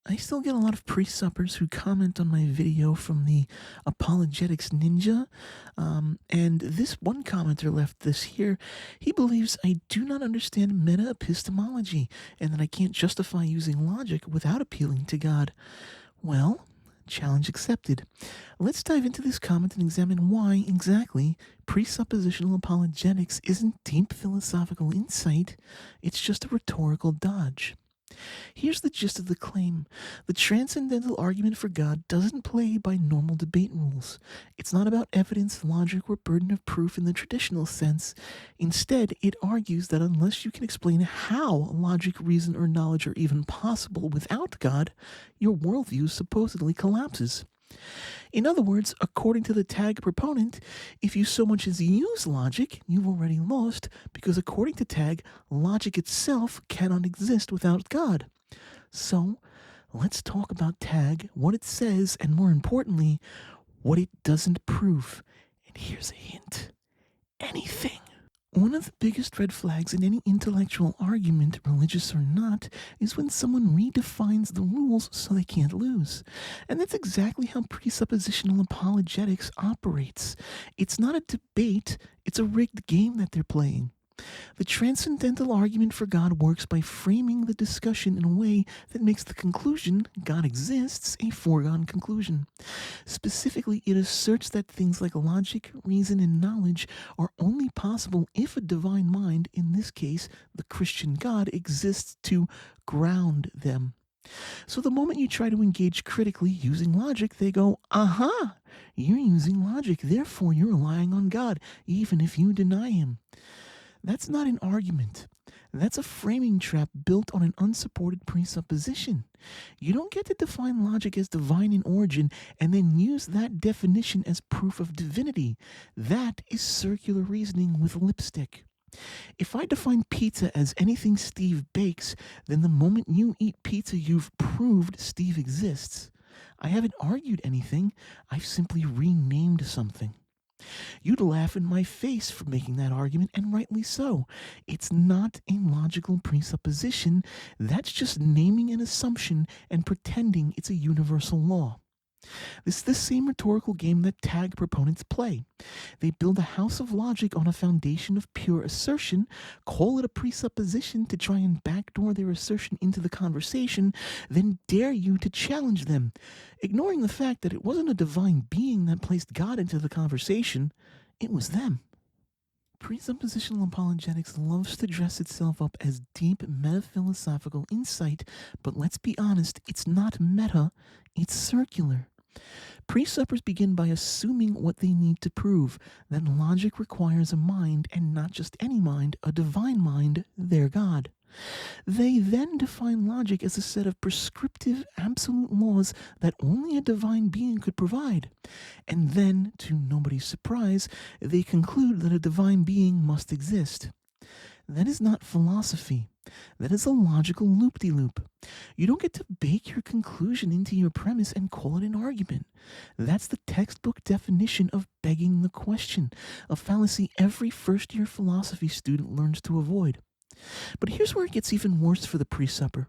I still get a lot of pre-suppers who comment on my video from the Apologetics Ninja, and this one commenter left this here. He believes I do not understand meta-epistemology, and that I can't justify using logic without appealing to God. Well, challenge accepted. Let's dive into this comment and examine why, exactly, presuppositional apologetics isn't deep philosophical insight, it's just a rhetorical dodge. Here's the gist of the claim. The transcendental argument for God doesn't play by normal debate rules. It's not about evidence, logic, or burden of proof in the traditional sense. Instead, it argues that unless you can explain how logic, reason, or knowledge are even possible without God, your worldview supposedly collapses. In other words, according to the tag proponent, if you so much as use logic, you've already lost, because according to tag, logic itself cannot exist without God. So, let's talk about tag, what it says, and more importantly, what it doesn't prove. And here's a hint. Anything. One of the biggest red flags in any intellectual argument, religious or not, is when someone redefines the rules so they can't lose. And that's exactly how presuppositional apologetics operates. It's not a debate, it's a rigged game that they're playing. The transcendental argument for God works by framing the discussion in a way that makes the conclusion, God exists, a foregone conclusion. Specifically, it asserts that things like logic, reason, and knowledge are only possible if a divine mind, in this case, the Christian God, exists to ground them. So the moment you try to engage critically using logic, they go, aha, you're using logic, therefore you're relying on God, even if you deny him. That's not an argument. That's a framing trap built on an unsupported presupposition. You don't get to define logic as divine in origin and then use that definition as proof of divinity. That is circular reasoning with lipstick. If I define pizza as anything Steve bakes, then the moment you eat pizza, you've proved Steve exists. I haven't argued anything. I've simply renamed something. You'd laugh in my face for making that argument, and rightly so. It's not a logical presupposition. That's just naming an assumption and pretending it's a universal law. This is the same rhetorical game that tag proponents play. They build a house of logic on a foundation of pure assertion, call it a presupposition to try and backdoor their assertion into the conversation, then dare you to challenge them, ignoring the fact that it wasn't a divine being that placed God into the conversation, it was them. Presuppositional apologetics loves to dress itself up as deep metaphilosophical insight, but let's be honest, it's not meta, it's circular. Presuppers begin by assuming what they need to prove, that logic requires a mind, and not just any mind, a divine mind, their God. They then define logic as a set of prescriptive absolute laws that only a divine being could provide. And then, to nobody's surprise, they conclude that a divine being must exist. That is not philosophy. That is a logical loop-de-loop. You don't get to bake your conclusion into your premise and call it an argument. That's the textbook definition of begging the question, a fallacy every first-year philosophy student learns to avoid. But here's where it gets even worse for the presupper.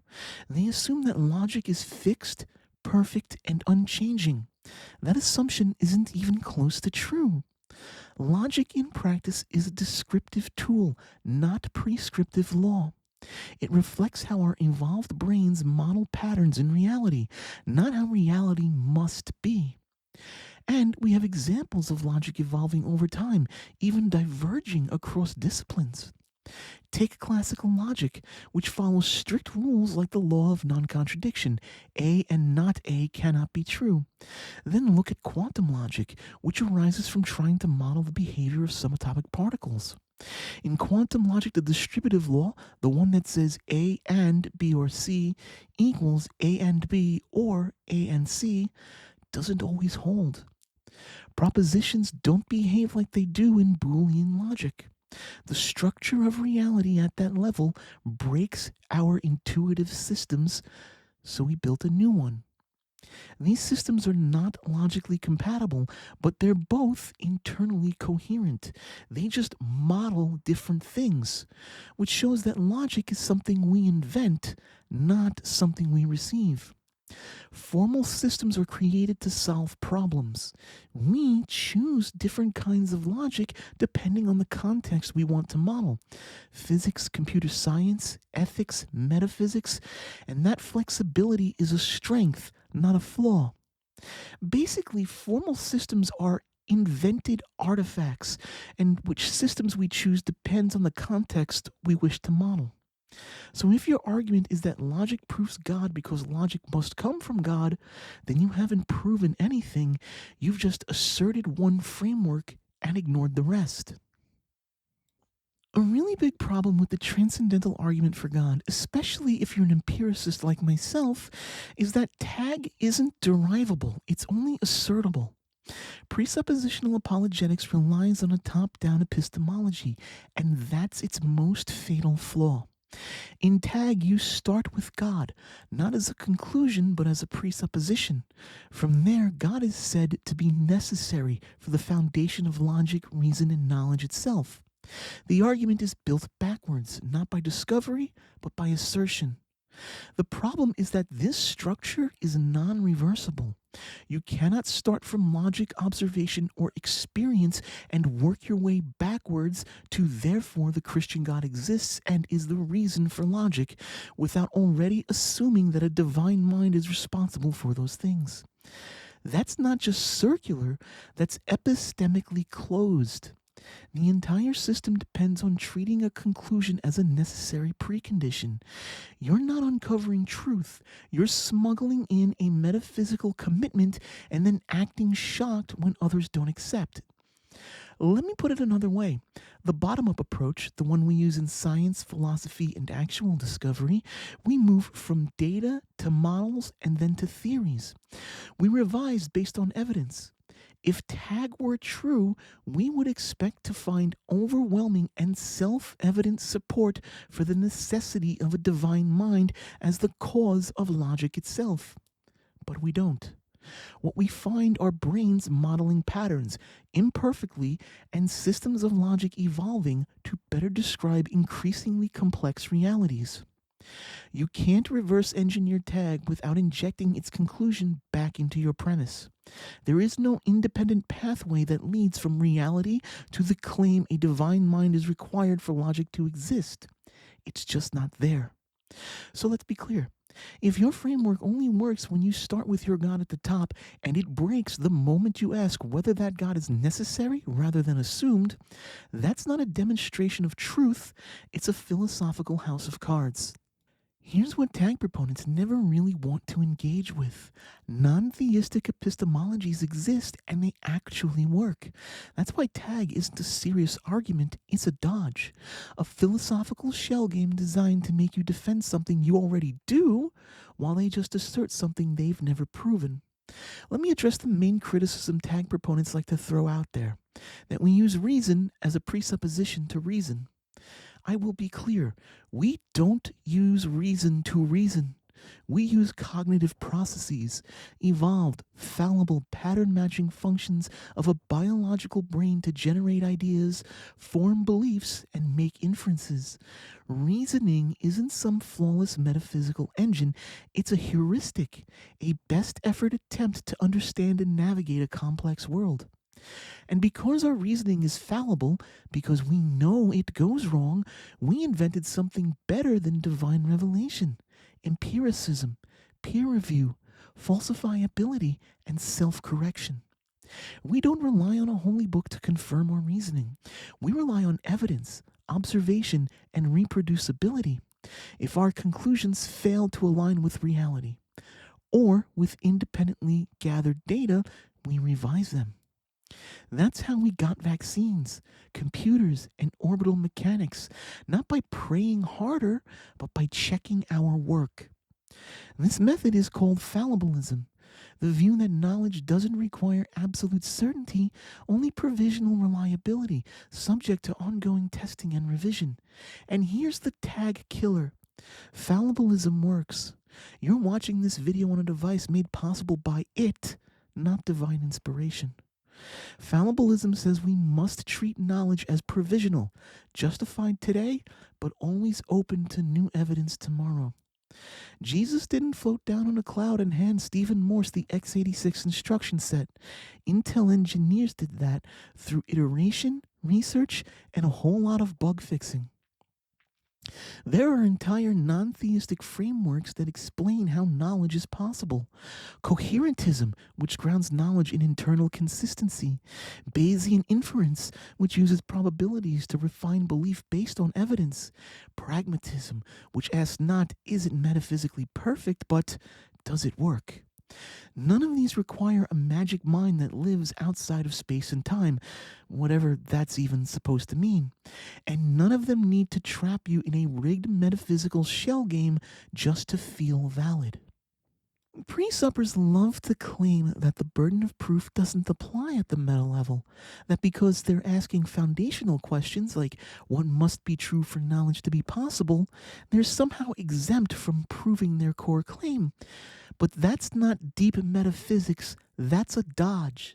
They assume that logic is fixed, perfect, and unchanging. That assumption isn't even close to true. Logic in practice is a descriptive tool, not prescriptive law. It reflects how our evolved brains model patterns in reality, not how reality must be. And we have examples of logic evolving over time, even diverging across disciplines. Take classical logic, which follows strict rules like the law of non-contradiction. A and not A cannot be true. Then look at quantum logic, which arises from trying to model the behavior of subatomic particles. In quantum logic, the distributive law, the one that says A and B or C equals A and B or A and C, doesn't always hold. Propositions don't behave like they do in Boolean logic. The structure of reality at that level breaks our intuitive systems, so we built a new one. These systems are not logically compatible, but they're both internally coherent. They just model different things, which shows that logic is something we invent, not something we receive. Formal systems are created to solve problems. We choose different kinds of logic depending on the context we want to model. Physics, computer science, ethics, metaphysics, and that flexibility is a strength, not a flaw. Basically, formal systems are invented artifacts, and which systems we choose depends on the context we wish to model. So if your argument is that logic proves God because logic must come from God, then you haven't proven anything. You've just asserted one framework and ignored the rest. A really big problem with the transcendental argument for God, especially if you're an empiricist like myself, is that tag isn't derivable, it's only assertable. Presuppositional apologetics relies on a top-down epistemology, and that's its most fatal flaw. In tag, you start with God, not as a conclusion, but as a presupposition. From there, God is said to be necessary for the foundation of logic, reason, and knowledge itself. The argument is built backwards, not by discovery, but by assertion. The problem is that this structure is non-reversible. You cannot start from logic, observation, or experience and work your way backwards to therefore the Christian God exists and is the reason for logic, without already assuming that a divine mind is responsible for those things. That's not just circular, that's epistemically closed. The entire system depends on treating a conclusion as a necessary precondition. You're not uncovering truth. You're smuggling in a metaphysical commitment and then acting shocked when others don't accept it. Let me put it another way. The bottom-up approach, the one we use in science, philosophy, and actual discovery, we move from data to models and then to theories. We revise based on evidence. If tag were true, we would expect to find overwhelming and self-evident support for the necessity of a divine mind as the cause of logic itself. But we don't. What we find are brains modeling patterns imperfectly and systems of logic evolving to better describe increasingly complex realities. You can't reverse engineer tag without injecting its conclusion back into your premise. There is no independent pathway that leads from reality to the claim a divine mind is required for logic to exist. It's just not there. So let's be clear. If your framework only works when you start with your God at the top and it breaks the moment you ask whether that God is necessary rather than assumed, that's not a demonstration of truth, it's a philosophical house of cards. Here's what tag proponents never really want to engage with. Non-theistic epistemologies exist and they actually work. That's why tag isn't a serious argument, it's a dodge. A philosophical shell game designed to make you defend something you already do, while they just assert something they've never proven. Let me address the main criticism tag proponents like to throw out there, that we use reason as a presupposition to reason. I will be clear, we don't use reason to reason. We use cognitive processes, evolved, fallible, pattern-matching functions of a biological brain to generate ideas, form beliefs, and make inferences. Reasoning isn't some flawless metaphysical engine, it's a heuristic, a best effort attempt to understand and navigate a complex world. And because our reasoning is fallible, because we know it goes wrong, we invented something better than divine revelation: empiricism, peer review, falsifiability, and self-correction. We don't rely on a holy book to confirm our reasoning. We rely on evidence, observation, and reproducibility. If our conclusions fail to align with reality, or with independently gathered data, we revise them. That's how we got vaccines, computers, and orbital mechanics, not by praying harder, but by checking our work. This method is called fallibilism, the view that knowledge doesn't require absolute certainty, only provisional reliability, subject to ongoing testing and revision. And here's the tag killer. Fallibilism works. You're watching this video on a device made possible by it, not divine inspiration. Fallibilism says we must treat knowledge as provisional, justified today, but always open to new evidence tomorrow. Jesus didn't float down on a cloud and hand Stephen Morse the x86 instruction set. Intel engineers did that through iteration, research, and a whole lot of bug fixing. There are entire non-theistic frameworks that explain how knowledge is possible. Coherentism, which grounds knowledge in internal consistency. Bayesian inference, which uses probabilities to refine belief based on evidence. Pragmatism, which asks not, is it metaphysically perfect, but does it work? None of these require a magic mind that lives outside of space and time, whatever that's even supposed to mean. And none of them need to trap you in a rigged metaphysical shell game just to feel valid. Pre-suppers love to claim that the burden of proof doesn't apply at the meta level, that because they're asking foundational questions like what must be true for knowledge to be possible, they're somehow exempt from proving their core claim. But that's not deep metaphysics, that's a dodge.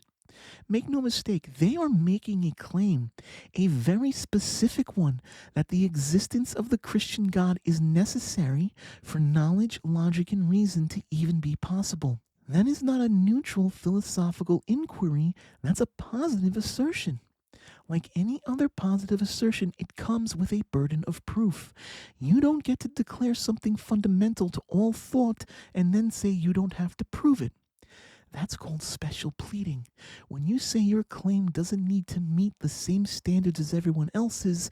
Make no mistake, they are making a claim, a very specific one, that the existence of the Christian God is necessary for knowledge, logic, and reason to even be possible. That is not a neutral philosophical inquiry, that's a positive assertion. Like any other positive assertion, it comes with a burden of proof. You don't get to declare something fundamental to all thought and then say you don't have to prove it. That's called special pleading. When you say your claim doesn't need to meet the same standards as everyone else's,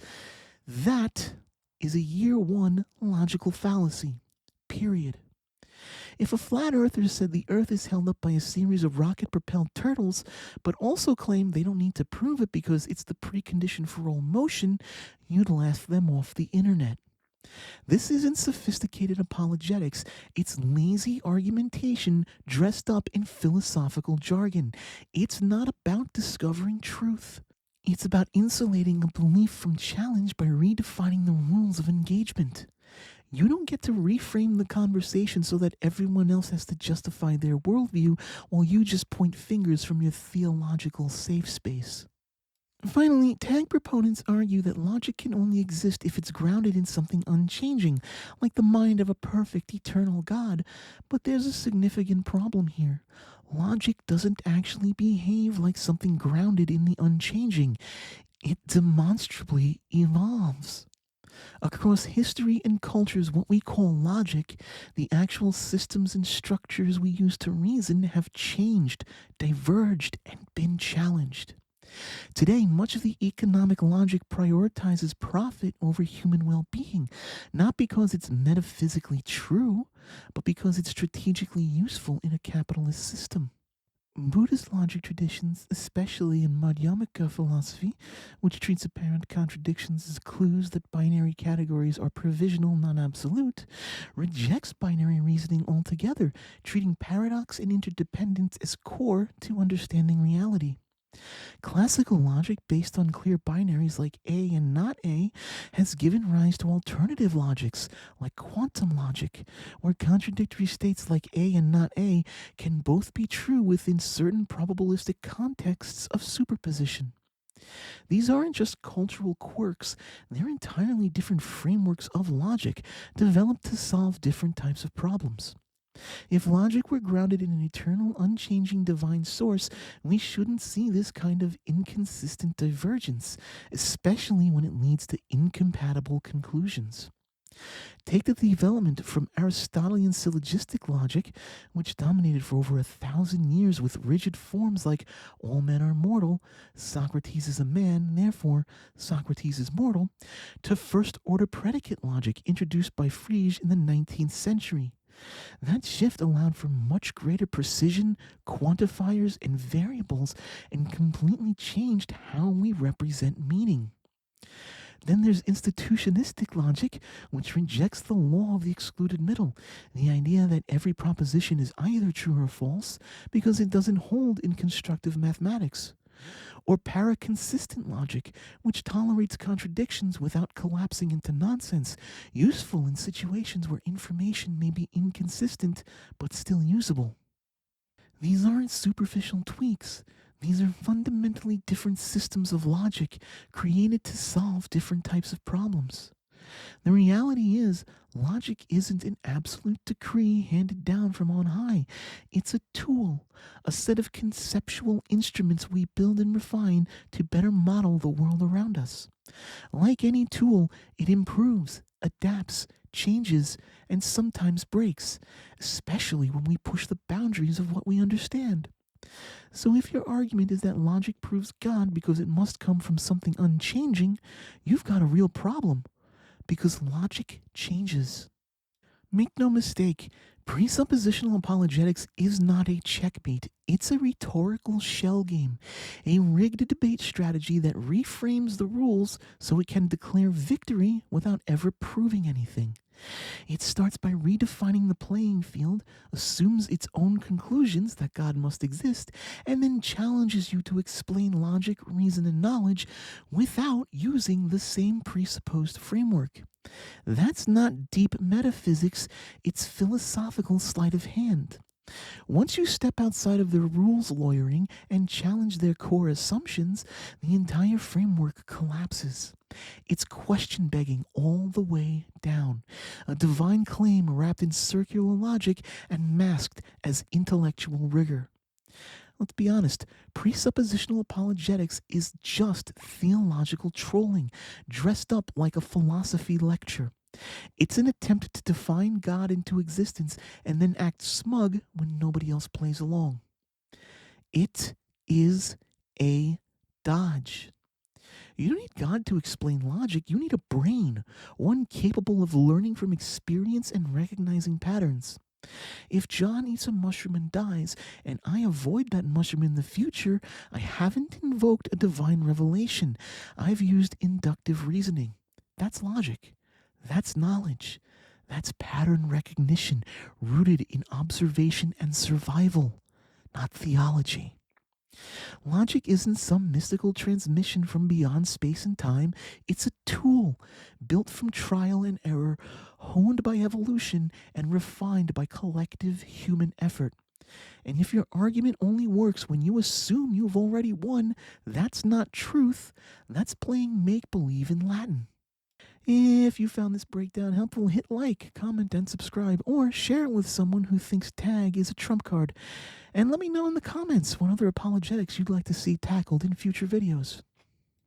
that is a year one logical fallacy. Period. If a flat earther said the earth is held up by a series of rocket-propelled turtles, but also claimed they don't need to prove it because it's the precondition for all motion, you'd laugh them off the internet. This isn't sophisticated apologetics, it's lazy argumentation dressed up in philosophical jargon. It's not about discovering truth. It's about insulating a belief from challenge by redefining the rules of engagement. You don't get to reframe the conversation so that everyone else has to justify their worldview while you just point fingers from your theological safe space. Finally, tag proponents argue that logic can only exist if it's grounded in something unchanging, like the mind of a perfect, eternal God. But there's a significant problem here. Logic doesn't actually behave like something grounded in the unchanging. It demonstrably evolves. Across history and cultures, what we call logic, the actual systems and structures we use to reason, have changed, diverged, and been challenged. Today, much of the economic logic prioritizes profit over human well-being, not because it's metaphysically true, but because it's strategically useful in a capitalist system. Buddhist logic traditions, especially in Madhyamaka philosophy, which treats apparent contradictions as clues that binary categories are provisional, non-absolute, rejects binary reasoning altogether, treating paradox and interdependence as core to understanding reality. Classical logic based on clear binaries like A and not A has given rise to alternative logics like quantum logic, where contradictory states like A and not A can both be true within certain probabilistic contexts of superposition. These aren't just cultural quirks, they're entirely different frameworks of logic developed to solve different types of problems. If logic were grounded in an eternal, unchanging divine source, we shouldn't see this kind of inconsistent divergence, especially when it leads to incompatible conclusions. Take the development from Aristotelian syllogistic logic, which dominated for over 1,000 years with rigid forms like all men are mortal, Socrates is a man, therefore Socrates is mortal, to first-order predicate logic introduced by Frege in the 19th century. That shift allowed for much greater precision, quantifiers, and variables, and completely changed how we represent meaning. Then there's institutionistic logic, which rejects the law of the excluded middle, the idea that every proposition is either true or false because it doesn't hold in constructive mathematics. Or paraconsistent logic, which tolerates contradictions without collapsing into nonsense, useful in situations where information may be inconsistent but still usable. These aren't superficial tweaks. These are fundamentally different systems of logic created to solve different types of problems. The reality is, logic isn't an absolute decree handed down from on high. It's a tool, a set of conceptual instruments we build and refine to better model the world around us. Like any tool, it improves, adapts, changes, and sometimes breaks, especially when we push the boundaries of what we understand. So if your argument is that logic proves God because it must come from something unchanging, you've got a real problem, because logic changes. Make no mistake, presuppositional apologetics is not a checkmate. It's a rhetorical shell game, a rigged debate strategy that reframes the rules so it can declare victory without ever proving anything. It starts by redefining the playing field, assumes its own conclusions that God must exist, and then challenges you to explain logic, reason, and knowledge without using the same presupposed framework. That's not deep metaphysics, it's philosophical sleight of hand. Once you step outside of their rules lawyering and challenge their core assumptions, the entire framework collapses. It's question begging all the way down, a divine claim wrapped in circular logic and masked as intellectual rigor. Let's be honest, presuppositional apologetics is just theological trolling, dressed up like a philosophy lecture. It's an attempt to define God into existence and then act smug when nobody else plays along. It is a dodge. You don't need God to explain logic, you need a brain, one capable of learning from experience and recognizing patterns. If John eats a mushroom and dies, and I avoid that mushroom in the future, I haven't invoked a divine revelation. I've used inductive reasoning. That's logic. That's knowledge. That's pattern recognition, rooted in observation and survival, not theology. Logic isn't some mystical transmission from beyond space and time. It's a tool built from trial and error, honed by evolution, and refined by collective human effort. And if your argument only works when you assume you've already won, that's not truth. That's playing make-believe in Latin. If you found this breakdown helpful, hit like, comment, and subscribe, or share it with someone who thinks tag is a trump card. And let me know in the comments what other apologetics you'd like to see tackled in future videos.